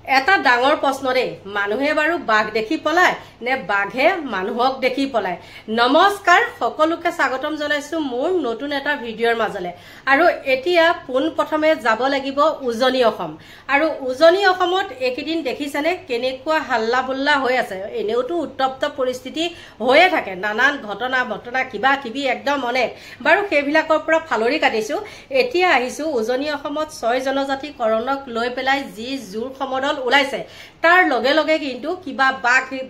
এটা ডাঙৰ প্ৰশ্ন দেই, মানুহে বাৰু বাঘ দেখি পলায় নে বাঘে মানুহক দেখি পলায়? নমস্কাৰ, সকলোকে স্বাগতম জনাইছো মোৰ নতুন এটা ভিডিঅ'ৰ মাজলে। আৰু এতিয়া পোন প্ৰথমে যাব লাগিব উজনি অসম। আৰু উজনি অসমত এইকেইদিন দেখিছেনে কেনেকুৱা হাল্লা বুল্লা হৈ আছে। এনেওতো উত্তপ্ত পৰিস্থিতি হৈয়ে থাকে, নানান ঘটনা কিবা কিবি একদম অনেক। বাৰু সেইবিলাকৰ পৰা ফালৰি কাটিছো। এতিয়া আহিছো উজনি অসমত 6 জনজাতিকৰণক লৈ পেলাই যি জোৰ সমদল ওলাইছে, তাৰ লগে লগে কিন্তু কিবা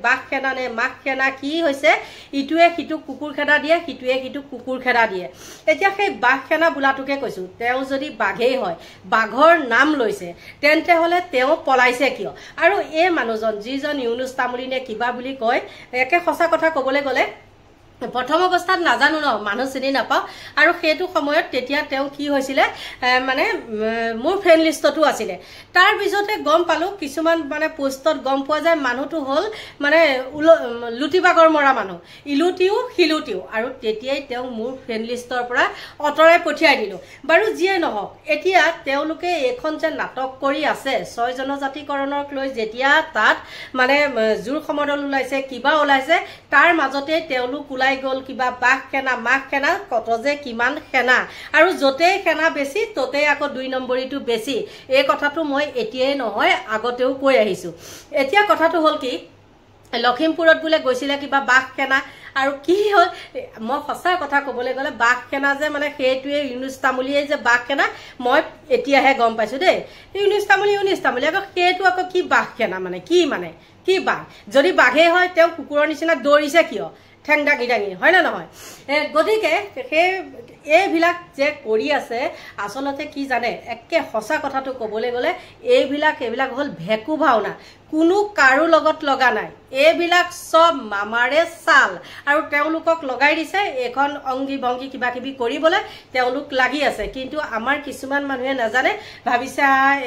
বাঘ খেদা নে মাঘ খেদা কি হৈছে, ইটোৱে সিটো কুকুৰ খেদা দিয়ে, সিটোৱে সিটো কুকুৰ খেদা দিয়ে। এতিয়া সেই বাঘ খেদা বোলাটোকে কৈছো, তেওঁ যদি বাঘেই হয়, বাঘৰ নাম লৈছে, তেন্তে হলে তেওঁ পলাইছে কিয়? আৰু এই মানুহজন যিজন ইউনুছ তামুলী নে কিবা বুলি কয়, একে সঁচা কথা কবলৈ গলে প্ৰথম অৱস্থাত নাজানো ন, মানুহ চিনি নাপাওঁ। আৰু সেইটো সময়ত তেতিয়া তেওঁ কি হৈছিলে, মানে মোৰ ফ্ৰেণ্ড লিষ্টতো আছিলে। তাৰ পিছতে গম পালো কিছুমান মানে পোষ্টত গম পোৱা যায় মানুহটো হ'ল মানে লুটিবাগৰ মৰা মানুহ, ইলুটিও শিলুটিও। আৰু তেতিয়াই তেওঁ মোৰ ফ্ৰেণ্ড লিষ্টৰ পৰা অঁতৰাই পঠিয়াই দিলো। বাৰু যিয়ে নহওক, এতিয়া তেওঁলোকে এইখন যে নাটক কৰি আছে 6 জনজাতিকৰণক লৈ, যেতিয়া তাত মানে জোৰ সমদল ওলাইছে, কিবা ওলাইছে, তাৰ মাজতে তেওঁলোক ওলাই গল কিবা বাঘ সেনা মাঘ সেনা, কত যে কিমান সেনা। আৰু য'তেই সেনা বেছি ততেই আকৌ 2 নম্বৰীটো বেছি। এই কথাটো মই এতিয়াই নহয় আগতেও কৈ আহিছো। এতিয়া কথাটো হ'ল কি, লখিমপুৰত বোলে গৈছিলে কিবা বাঘ সেনা। আৰু কি হ'ল, মই সঁচা কথা কবলৈ গলে বাঘ সেনা যে মানে সেইটোৱে ইউনুছ তামুলীয়ে যে বাঘ সেনা, মই এতিয়াহে গম পাইছো দেই। ইউনুছ তামুলী আকৌ সেইটো আকৌ কি বাঘ সেনা মানে কি বাঘ? যদি বাঘেই হয় তেওঁ কুকুৰৰ নিচিনা দৌৰিছে কিয় ঠেং দাঙি দাঙি, হয় না নহয়? গতিকে সেই এইবিলাক যে কৰি আছে, আচলতে কি জানে, একে সঁচা কথাটো কবলৈ গলে এইবিলাক হ'ল ভেকু ভাওনা। কোনো কাৰো লগত লগা নাই, এইবিলাক চব মামাৰে চাল। আৰু তেওঁলোকক লগাই দিছে এখন অংগী ভংগী কিবা কিবি কৰিবলৈ, তেওঁলোক লাগি আছে। কিন্তু আমাৰ কিছুমান মানুহে নাজানে, ভাবিছে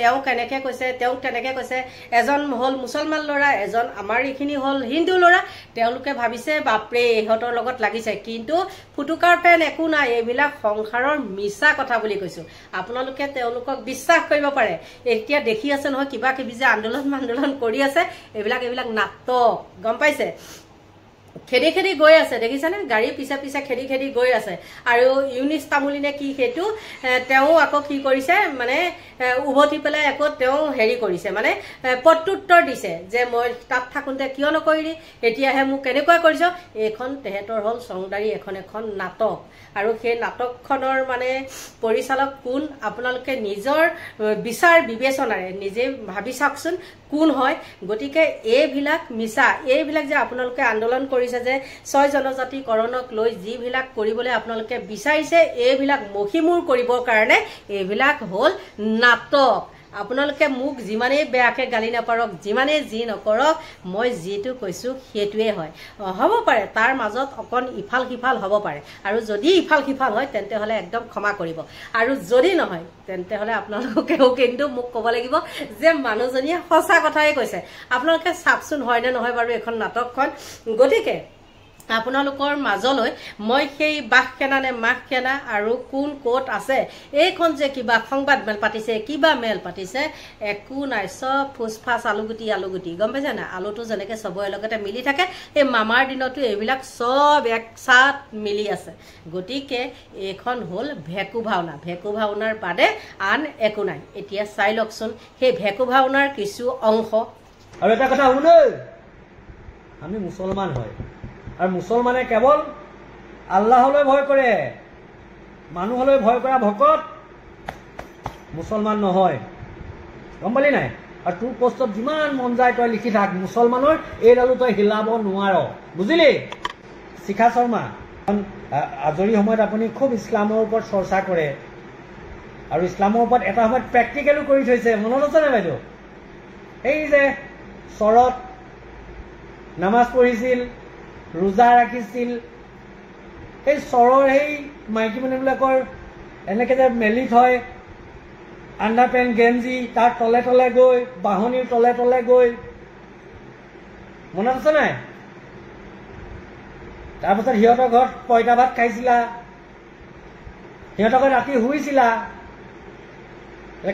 এওঁ কেনেকে কৈছে, তেওঁক তেনেকে কৈছে। এজন হ'ল মুছলমান ল'ৰা, এজন আমাৰ এইখিনি হ'ল হিন্দু ল'ৰা। তেওঁলোকে ভাবিছে বাপৰে ইহঁতৰ লগত লাগিছে, কিন্তু ফুটুকাৰ ফেন একো নাই। এইবিলাক সংসাৰৰ মিছা কথা বুলি কৈছো, আপোনালোকে তেওঁলোকক বিশ্বাস কৰিব পাৰে। এতিয়া দেখি আছে নহয় কিবা কিবি যে আন্দোলন কৰি আছে, এইবিলাক নাটক, গম পাইছে? খেদি খেদি গৈ আছে, দেখিছেনে? গাড়ী পিছে পিছে খেদি গৈ আছে। আৰু ইউনুছ তামুলী নে কি সেইটো, তেওঁ আকৌ কি কৰিছে মানে উভতি পেলাই আকৌ তেওঁ হেৰি কৰিছে, মানে প্ৰত্যুত্তৰ দিছে যে মই তাত থাকোঁতে কিয় নকৰিলি, এতিয়াহে মোক কেনেকুৱা কৰিছ। এইখন তেহেঁতৰ হ'ল চংদাৰী এখন নাটক। আৰু সেই নাটকখনৰ মানে পৰিচালক কোন, আপোনালোকে নিজৰ বিচাৰ বিবেচনাৰে নিজে ভাবি চাওকচোন কোন হয়। গতিকে এইবিলাক মিছা, এইবিলাক যে আপোনালোকে আন্দোলন কৰিছে যে 6 জনজাতিকৰণক লৈ যিবিলাক কৰিবলৈ আপোনালোকে বিচাৰিছে, এইবিলাক মষিমূৰ কৰিবৰ কাৰণে এইবিলাক হ'ল নাটক। আপোনালোকে মোক যিমানেই বেয়াকে গালি নাপাৰক, যিমানেই যি নকৰক, মই যিটো কৈছো সেইটোৱে হয়। হ'ব পাৰে তাৰ মাজত অকণ ইফাল সিফাল হ'ব পাৰে, আৰু যদি ইফাল সিফাল হয় তেন্তে হ'লে একদম ক্ষমা কৰিব। আৰু যদি নহয় তেন্তে হ'লে আপোনালোকেও কিন্তু মোক ক'ব লাগিব যে মানুহজনীয়ে সঁচা কথাই কৈছে। আপোনালোকে চাওকচোন হয় নে নহয় বাৰু এখন নাটকখন। গতিকে আপোনালোকৰ মাজলৈ মই সেই বাঘ সেনা নে মাঘ সেনা আৰু কোন ক'ত আছে, এইখন যে কিবা সংবাদ মেল পাতিছে, কিবা মেল পাতিছে, একো নাই, চব ফুচফাচ আলুগুটি, গম পাইছে না? আলুটো যেনেকে চবৰে লগতে মিলি থাকে, এই মামাৰ দিনতো এইবিলাক চব এক চাত মিলি আছে। গতিকে এইখন হ'ল ভেকু ভাওনা। ভেকু ভাওনাৰ বাদে আন একো নাই। এতিয়া চাই লওকচোন সেই ভেকু ভাওনাৰ কিছু অংশ। আৰু এটা কথা শুনে, আমি মুছলমান হয়, আৰু মুছলমানে কেৱল আল্লাহলৈ ভয় কৰে, মানুহলৈ ভয় কৰা ভকত মুছলমান নহয়, গম পালি নাই? আৰু তোৰ পোষ্টত যিমান মন যায় তই লিখি থাক, মুছলমানৰ এইডালো তই হিলাব নোৱাৰ, বুজিলি? শিখা শৰ্মা, আজৰি সময়ত আপুনি খুব ইছলামৰ ওপৰত চৰ্চা কৰে, আৰু ইছলামৰ ওপৰত এটা সময়ত প্ৰেক্টিকেলো কৰি থৈছে, মনত আছে নে বাইদেউ? এই যে চৰত নামাজ পঢ়িছিল, ৰোজা ৰাখিছিল, সেই চৰৰ সেই মাইকী মানুহবিলাকৰ এনেকে যে মেলি থয় আণ্ডাৰ পেণ্ট গেঞ্জি, তাৰ তলে তলে গৈ, বাহনিৰ তলে তলে গৈ, মনত আছে নাই? তাৰপাছত সিহঁতৰ ঘৰত পইতা ভাত খাইছিলা, সিহঁতৰ ঘৰত ৰাতি শুইছিলা,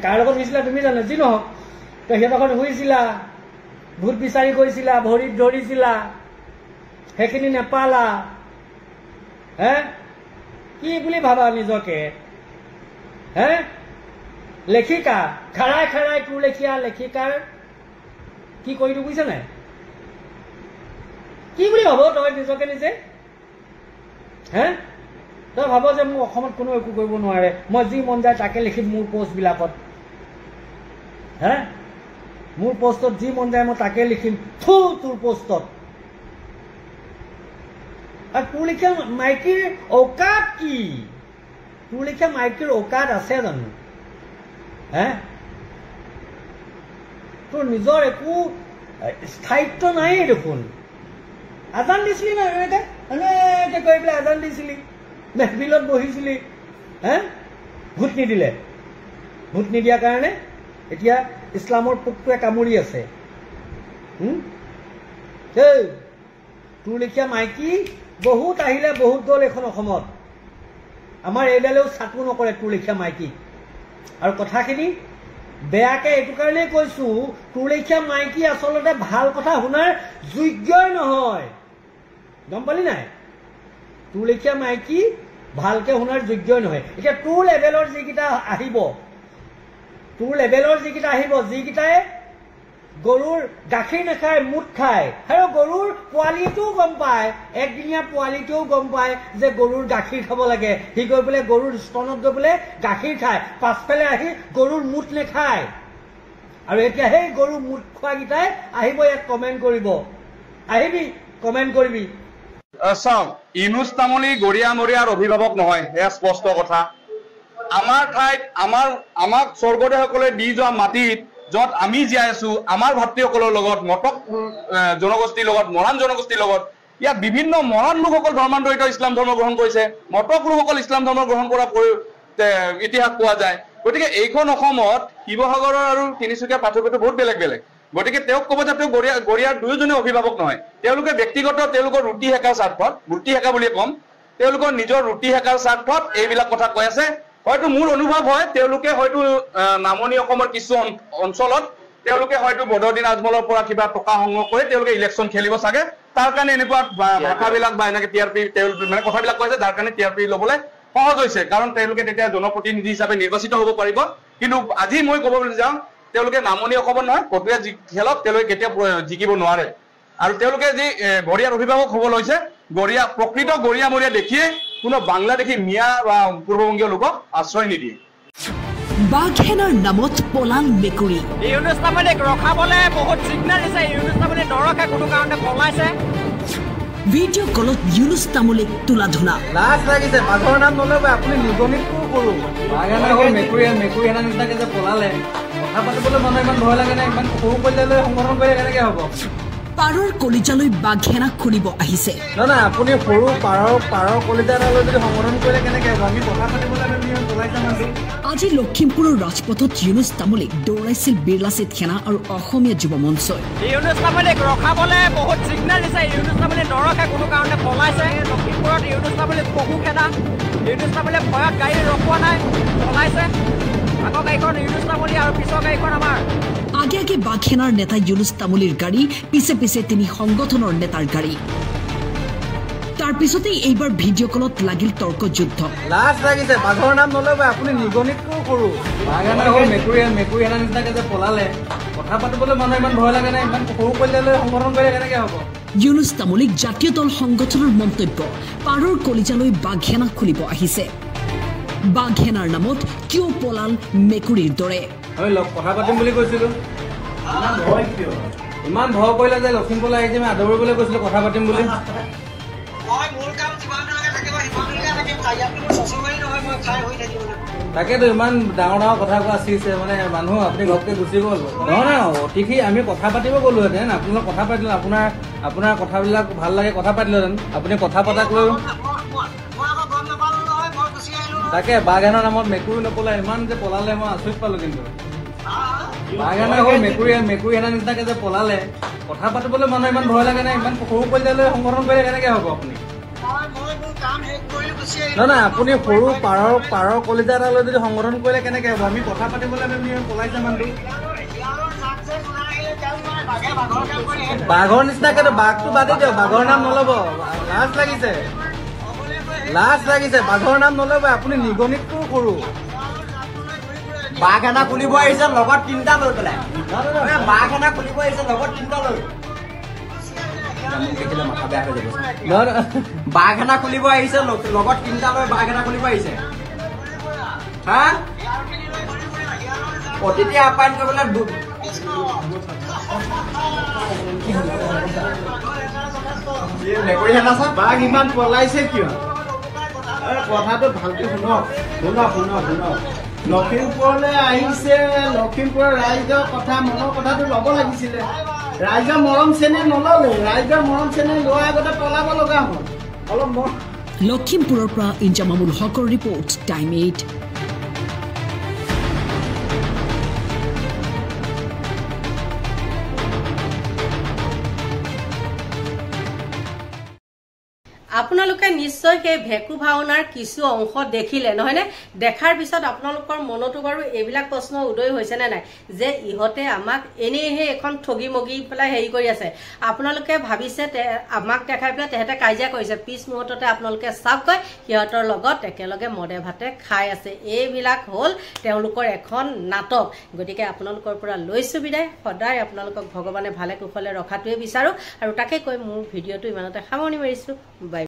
কাৰ লগত শুইছিলা তুমি জানা? যি নহওক তই সিহঁতক শুইছিলা, ভূত বিচাৰি গৈছিলা, ভৰিত ধৰিছিলা, সেইখিনি নেপালা। হে কি বুলি ভাবা নিজকে? হে লেখিকা খাৰাই খাৰাই তোৰ লেখীয়া লেখিকাৰ কি কৰিলো বুজিছা নাই? কি বুলি ভাব তই নিজকে নিজে? হে তই ভাব যে মোৰ অসমত কোনো একো কৰিব নোৱাৰে, মই যি মন যায় তাকে লিখিম মোৰ পোষ্টবিলাকত। হে মোৰ পোষ্টত যি মন যায় মই তাকে লিখিম। থু তোৰ পোষ্টত। আৰু তোৰ লিখা মাইকীৰ ঔকাত কি? তোৰ লিখা মাইকীৰ ঔকাত আছে জানো? হে তোৰ নিজৰ একো স্থায়িত্ব নাই দেখোন। আজান দিছিলি না এনেকে এনেকে কৰি পেলাই আজান দিছিলি, মেহবিলত বহিছিলি। হে ভোট নিদিলে, ভোট নিদিয়াৰ কাৰণে এতিয়া ইছলামৰ পোকটোৱে কামুৰি আছে। তোৰ লেখীয়া মাইকী বহুত আহিলে বহুত গ'ল এইখন অসমত। আমাৰ এইডালেও চাকু নকৰে তোৰ লেখীয়া মাইকী। আৰু কথাখিনি বেয়াকে এইটো কাৰণেই কৈছো, তোৰ লেখীয়া মাইকী আচলতে ভাল কথা শুনাৰ যোগ্যই নহয়। গম পালি নাই? তোৰ লেখীয়া মাইকী ভালকে শুনাৰ যোগ্যই নহয়। এতিয়া তোৰ লেভেলৰ যিকেইটা আহিব, তোৰ লেভেলৰ যিকেইটা আহিব, যিকেইটাই গৰুৰ গাখীৰ নাখায় মুঠ খায়, আৰু গৰুৰ পোৱালিটোও গম পায়, একদিনীয়া পোৱালিটোও গম পায় যে গৰুৰ গাখীৰ খাব লাগে। সি গৈ পেলাই গৰুৰ স্তনত গৈ পেলাই গাখীৰ খায়, পাছফালে আহি গৰুৰ মুঠ নেখায়। আৰু এতিয়া সেই গৰুৰ মুঠ খোৱাকেইটাই আহিব ইয়াত কমেণ্ট কৰিব। আহিবি কমেণ্ট কৰিবি। চাওক, ইউনুছ তামুলী গৰিয়ামৰীয়াৰ অভিভাৱক নহয়, এয়া স্পষ্ট কথা। আমাৰ ঠাইত আমাক স্বৰ্গদেউসকলে দি যোৱা মাটিত য'ত আমি জীয়াই আছো, আমাৰ ভাতৃসকলৰ লগত, মটক জনগোষ্ঠীৰ লগত, মৰাণ জনগোষ্ঠীৰ লগত, ইয়াত বিভিন্ন মৰাণ লোকসকল ধৰ্মান্তৰিত ইছলাম ধৰ্ম গ্ৰহণ কৰিছে, মটক লোকসকল ইছলাম ধৰ্ম গ্ৰহণ কৰা ইতিহাস পোৱা যায়। গতিকে এইখন অসমত শিৱসাগৰৰ আৰু তিনিচুকীয়াৰ পাৰ্থক্যটো বহুত বেলেগ বেলেগ। গতিকে তেওঁক ক'ব যে তেওঁ গৰিয়াৰ দুয়োজনে অভিভাৱক নহয়। তেওঁলোকে ব্যক্তিগত তেওঁলোকৰ ৰুটি সেকাৰ স্বাৰ্থত, ৰুটি সেকা বুলিয়ে ক'ম, তেওঁলোকৰ নিজৰ ৰুটি সেকাৰ স্বাৰ্থত এইবিলাক কথা কৈ আছে। হয়তো মোৰ অনুভৱ হয় তেওঁলোকে হয়তো নামনি অসমৰ কিছু অঞ্চলত তেওঁলোকে হয়তো বদৰুদ্দিন আজমলৰ পৰা কিবা টকা সংগ্ৰহ কৰি তেওঁলোকে ইলেকশ্যন খেলিব চাগে। তাৰ কাৰণে এনেকুৱা ভাষাবিলাক বা এনেকে TRP মানে কথাবিলাক কৈছে, যাৰ কাৰণে TRP ল'বলৈ সহজ হৈছে, কাৰণ তেওঁলোকে তেতিয়া জনপ্ৰতিনিধি হিচাপে নিৰ্বাচিত হ'ব পাৰিব। কিন্তু আজি মই ক'ব যাওঁ, তেওঁলোকে নামনি অসমত নহয়, কটুৱে খেলক তেওঁলোকে কেতিয়াও জিকিব নোৱাৰে। আৰু তেওঁলোকে যি গৰিয়াৰ অভিভাৱক হ'ব লৈছে, প্ৰকৃত গৰিয়ামৰীয়া দেখিয়ে কোনো বাংলাদেশী মিয়া বা পূৰ্ববংগীয় লোকক আশ্ৰয় নিদিয়ে। বাঘেনাৰ নামত পলাল মেকুৰী। ইউনুছ তামুলীক ৰখাবলৈ বহুত চিগনেল দিছে, ইউনুছ তামুলী নৰখে, কোনো কাৰণতে পলাইছে। ভিডিঅ' কলত ইউনুছ তামুলীক তোলা ধুনা। লাজ লাগিছে, বাঘৰ নাম নল'ব, আপুনি নিগনিতটো কৰো। বাঘেনা হ'ল মেকুৰী এনা নিচিনাকে যে পলালে, কথা পাতিবলৈ মানুহ ইমান ভয় লাগে নে? ইমান সৰু পৰ্যায়লৈ সংগঠন কৰিলে কেনেকে হ'ব? পাৰৰ কলিজালৈ বাঘেনা খুলিব আহিছে। নহয়, আপুনি সৰু পাৰৰ কলিজা এটালৈ যদি সংগঠন কৰিলে কেনেকে হ'ব? আমি কথা পাতিবলৈ পলাইছে মানুহ। আজি লখিমপুৰৰ ৰাজপথত ইউনুছ তামুলীক দৌৰাইছিল বিৰলাচিত সেনা আৰু অসমীয়া যুৱ মঞ্চই। ইউনুছ তামুলীক ৰখাবলৈ বহুত চিগনেল দিছে, ইউনুছ তামুলী নৰখে, কোনো কাৰণতে পলাইছে। লখিমপুৰত ইউনুছ তামুলীক বহু খেদা, ইউনুছ তামুলীয়ে ভয়ত গাড়ী ৰখোৱা নাই, পলাইছে। আগৰ গাড়ীখন ইউনুছ তামুলী আৰু পিছৰ গাড়ীখন আমাৰ। আগে আগে বাঘেনাৰ নেতা ইউনুছ তামুলীৰ গাড়ী, পিছে পিছে তিনি সংগঠনৰ নেতাৰ গাড়ী। তাৰ পিছতেই এইবাৰ ভিডিঅ' কলত লাগিল তৰ্ক যুদ্ধ। লাজ লাগিছে, বাঘৰ নাম নল'ব, আপুনি নিগনিতটো কৰো। বাঘেনা হ'ল মেকুৰী এনা নিচিনাকে যে পলালে, কথা পাতিবলৈ মানুহ ইমান ভয় লাগে নে? ইমান সৰু পৰ্যায়লৈ সংগঠন কৰিলে কেনেকে হ'ব? ইউনুছ তামুলীক জাতীয় দল সংগঠনৰ মন্তব্য, পাৰৰ কলিজালৈ বাঘেনা খুলিব আহিছে। বাঘেনাৰ নামত কিয় পলাল মেকুৰীৰ দৰে? কথা পাতিম বুলি কৈছিলো, ইমান ভয় কৰিলে যে লখিমপুৰলৈ আহি আমি আদৰিবলৈ কৈছিলো কথা পাতিম বুলি। তাকেতো ইমান ডাঙৰ ডাঙৰ কথা কোৱা চিছে, মানে মানুহ আপুনি ঘৰতে গুচি গ'ল। নহয় অতিথি আমি কথা পাতিব গ'লোহেঁতেন, আপোনালোক কথা পাতিলো, আপোনাৰ কথাবিলাক ভাল লাগে কথা পাতিলোহেঁতেন। আপুনি কথা পতাক লৈ তাকে বাঘেনাৰ নামত মেকুৰী নপলাই, ইমান যে পলালে মই আচৰিত পালো। কিন্তু বাঘেনা হ'ল মেকুৰী এনা নিচিনাকে যে পলালে, কথা পাতিবলৈ মানুহ ইমান ভয় লাগে নে? ইমান সৰু পৰ্যায়লৈ সংগঠন কৰিলে কেনেকে হ'ব আপুনি? নহয়, আপুনি সৰু পাৰৰ কলিজা এটালৈ যদি সংগঠন কৰিলে কেনেকে হ'ব? আমি কথা পাতিবলৈ পলাইছে মানুহটো। বাঘৰ নিচিনাকেতো বাঘটো বাদে দিয়ক, বাঘৰ নাম নল'ব, লাজ লাগিছে, বাঘৰ নাম নল'ব, আপুনি নিগনিতটো সৰু। বাঘ এটা খুলিব আহিছে লগত 3টা লৈ পেলাই, বাঘ এটা খুলিব আহিছে লগত 3টা লৈ, বাঘ এটা খুলিব আহিছে লগত 3টা লৈ, বাঘ এটা খুলিব আহিছে হা, অতিথি আপ্যায়ন কৰিবলৈ বাঘ ইমান পলাইছে কিয়? কথাটো ভালকে শুনক। লখিমপুৰলৈ আহিছে, লখিমপুৰৰ ৰাইজৰ কথা, মনৰ কথাটো ল'ব লাগিছিলে। ৰাইজৰ মৰম চেনেহ নল'লে, ৰাইজৰ মৰম চেনেহ লোৱাৰ আগতে পলাব লগা হ'ল। অলপ লখিমপুৰৰ পৰা ইনজামামুল হকৰ ৰিপৰ্ট, টাইম 8। আপোনালোকে নিশ্চয় সেই ভেকু ভাওনাৰ কিছু অংশ দেখিলে নহয়নে? দেখাৰ পিছত আপোনালোকৰ মনতো বাৰু এইবিলাক প্ৰশ্ন উদয় হৈছে নে নাই যে ইহঁতে আমাক এনেহে এখন ঠগি মগি পেলাই হেৰি কৰি আছে। আপোনালোকে ভাবিছে আমাক দেখাই পেলাই তেহেঁতে কাজিয়া কৰিছে, পিছ মুহূৰ্ততে আপোনালোকে চাওকগৈ সিহঁতৰ লগত একেলগে মদে ভাতে খাই আছে। এইবিলাক হ'ল তেওঁলোকৰ এখন নাটক। গতিকে আপোনালোকৰ পৰা লৈছোঁ বিদায়। সদায় আপোনালোকক ভগৱানে ভালে কুশলে ৰখাটোৱে বিচাৰোঁ আৰু তাকে কৈ মোৰ ভিডিঅ'টো ইমানতে সামৰণি মাৰিছোঁ। বাই।